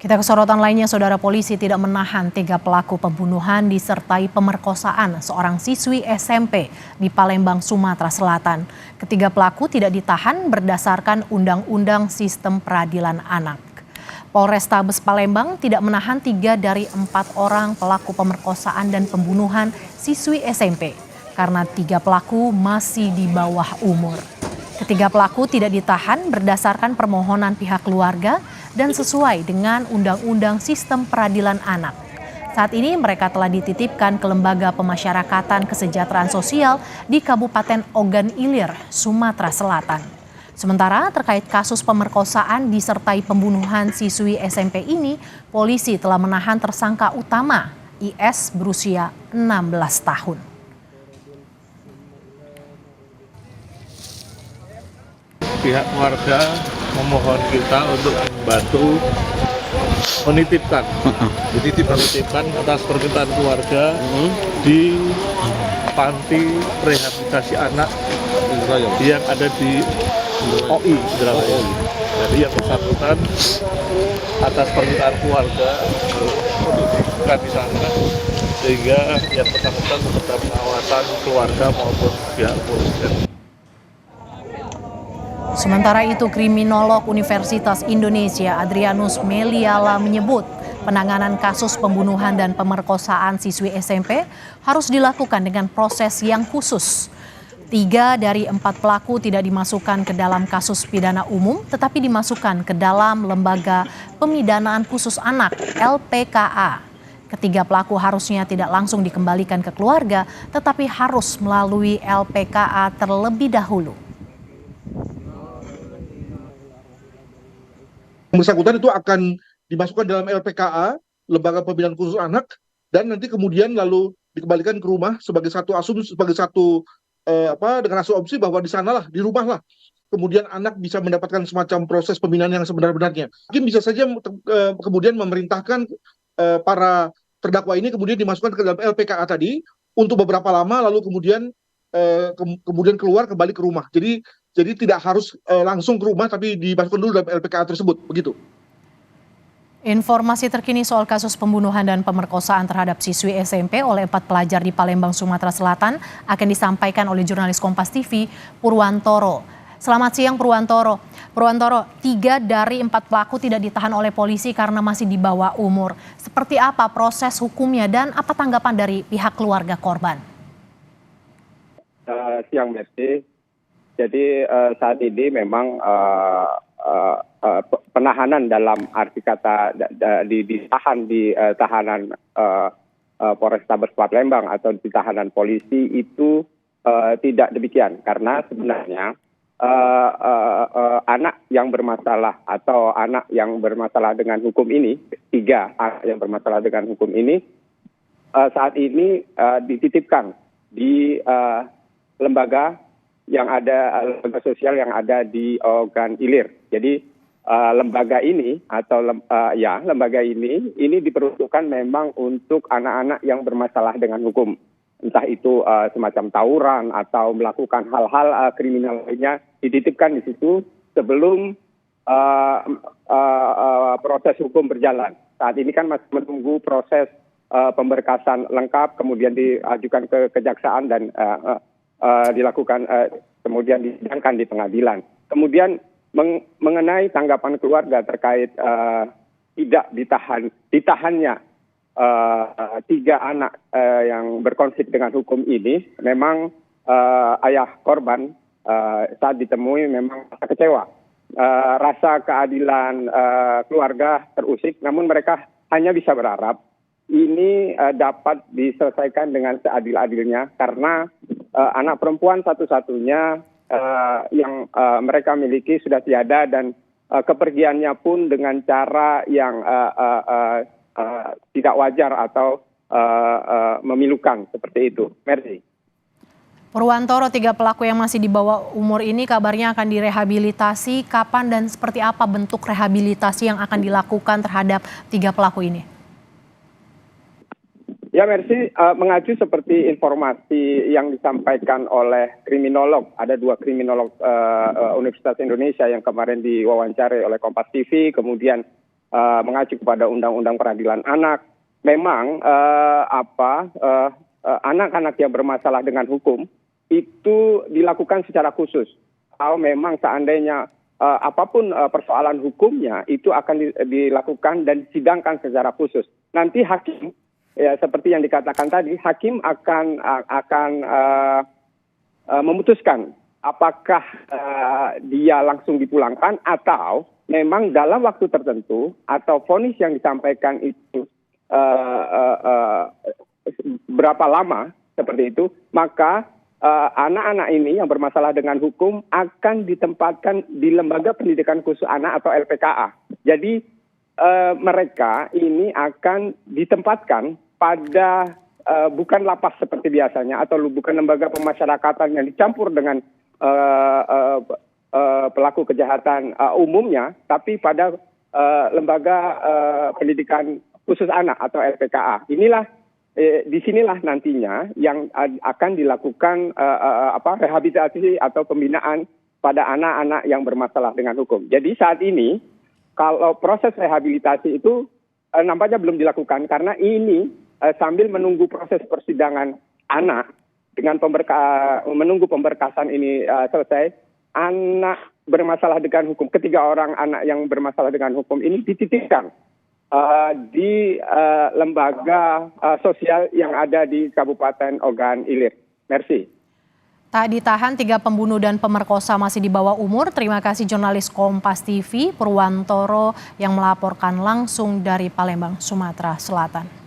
Kita ke sorotan lainnya, saudara, polisi tidak menahan 3 pelaku pembunuhan disertai pemerkosaan seorang siswi SMP di Palembang, Sumatera Selatan. Ketiga pelaku tidak ditahan berdasarkan Undang-Undang Sistem Peradilan Anak. Polrestabes Palembang tidak menahan 3 dari 4 orang pelaku pemerkosaan dan pembunuhan siswi SMP karena 3 pelaku masih di bawah umur. Ketiga pelaku tidak ditahan berdasarkan permohonan pihak keluarga dan sesuai dengan Undang-Undang Sistem Peradilan Anak. Saat ini mereka telah dititipkan ke Lembaga Pemasyarakatan Kesejahteraan Sosial di Kabupaten Ogan Ilir, Sumatera Selatan. Sementara terkait kasus pemerkosaan disertai pembunuhan siswi SMP ini, polisi telah menahan tersangka utama, IS berusia 16 tahun. Pihak keluarga memohon kita untuk membantu menitipkan atas permintaan keluarga di panti rehabilitasi anak yang ada di OI Indralaya. Jadi yang bersangkutan atas permintaan keluarga menitipkan di sana, sehingga yang bersangkutan mendapat pengawasan keluarga maupun pihak kepolisian. Sementara itu, kriminolog Universitas Indonesia Adrianus Meliala menyebut penanganan kasus pembunuhan dan pemerkosaan siswi SMP harus dilakukan dengan proses yang khusus. 3 dari 4 pelaku tidak dimasukkan ke dalam kasus pidana umum, tetapi dimasukkan ke dalam Lembaga Pemidanaan Khusus Anak (LPKA). Ketiga pelaku harusnya tidak langsung dikembalikan ke keluarga, tetapi harus melalui LPKA terlebih dahulu. Yang bersangkutan itu akan dimasukkan dalam LPKA, Lembaga Pembinaan Khusus Anak, dan nanti kemudian lalu dikembalikan ke rumah sebagai satu asumsi, dengan asumsi bahwa di sanalah, di rumah lah, kemudian anak bisa mendapatkan semacam proses pembinaan yang sebenar-benarnya. Mungkin bisa saja kemudian memerintahkan para terdakwa ini kemudian dimasukkan ke dalam LPKA tadi untuk beberapa lama, lalu kemudian keluar kembali ke rumah. Jadi tidak harus langsung ke rumah, tapi dimasukkan dulu dalam LPKA tersebut, begitu. Informasi terkini soal kasus pembunuhan dan pemerkosaan terhadap siswi SMP oleh 4 pelajar di Palembang, Sumatera Selatan akan disampaikan oleh jurnalis Kompas TV, Purwantoro. Selamat siang, Purwantoro. Purwantoro, 3 dari 4 pelaku tidak ditahan oleh polisi karena masih di bawah umur. Seperti apa proses hukumnya dan apa tanggapan dari pihak keluarga korban? Siang, Mercy. Jadi saat ini memang penahanan dalam arti kata ditahan di tahanan Polrestabes Palembang atau di tahanan polisi itu tidak demikian, karena sebenarnya anak yang bermasalah atau anak yang bermasalah dengan hukum ini, 3 anak yang bermasalah dengan hukum ini saat ini dititipkan di lembaga sosial yang ada di Ogan Ilir. Jadi lembaga ini diperuntukkan memang untuk anak-anak yang bermasalah dengan hukum, entah itu semacam tawuran atau melakukan hal-hal kriminal lainnya, dititipkan di situ sebelum proses hukum berjalan. Saat ini kan masih menunggu proses pemberkasan lengkap, kemudian diajukan ke kejaksaan dan dilakukan kemudian disidangkan di pengadilan. Kemudian mengenai tanggapan keluarga terkait tidak ditahannya 3 anak yang berkonflik dengan hukum ini, memang ayah korban saat ditemui memang kecewa. Rasa keadilan keluarga terusik, namun mereka hanya bisa berharap ini dapat diselesaikan dengan seadil-adilnya, karena anak perempuan satu-satunya yang mereka miliki sudah tiada, dan kepergiannya pun dengan cara yang tidak wajar atau memilukan seperti itu. Mercy. Purwantoro, 3 pelaku yang masih di bawah umur ini kabarnya akan direhabilitasi. Kapan dan seperti apa bentuk rehabilitasi yang akan dilakukan terhadap 3 pelaku ini? Ya, Mercy, mengacu seperti informasi yang disampaikan oleh kriminolog. Ada 2 kriminolog Universitas Indonesia yang kemarin diwawancari oleh Kompas TV. Kemudian mengacu kepada Undang-Undang Peradilan Anak. Memang anak-anak yang bermasalah dengan hukum itu dilakukan secara khusus. Kalau memang seandainya apapun persoalan hukumnya itu akan dilakukan dan disidangkan secara khusus. Nanti hakim, ya seperti yang dikatakan tadi, hakim akan memutuskan apakah dia langsung dipulangkan atau memang dalam waktu tertentu atau vonis yang disampaikan itu berapa lama seperti itu, maka anak-anak ini yang bermasalah dengan hukum akan ditempatkan di Lembaga Pendidikan Khusus Anak atau LPKA. Jadi mereka ini akan ditempatkan pada bukan lapas seperti biasanya atau bukan lembaga pemasyarakatan yang dicampur dengan pelaku kejahatan umumnya, tapi pada Lembaga Pendidikan Khusus Anak atau LPKA. Disinilah nantinya yang akan dilakukan rehabilitasi atau pembinaan pada anak-anak yang bermasalah dengan hukum. Jadi saat ini kalau proses rehabilitasi itu nampaknya belum dilakukan karena ini sambil menunggu proses persidangan anak dengan menunggu pemberkasan ini selesai, anak bermasalah dengan hukum, 3 orang anak yang bermasalah dengan hukum ini dititipkan di lembaga sosial yang ada di Kabupaten Ogan Ilir. Merci. Tak ditahan, 3 pembunuh dan pemerkosa masih di bawah umur. Terima kasih jurnalis Kompas TV Purwantoro yang melaporkan langsung dari Palembang, Sumatera Selatan.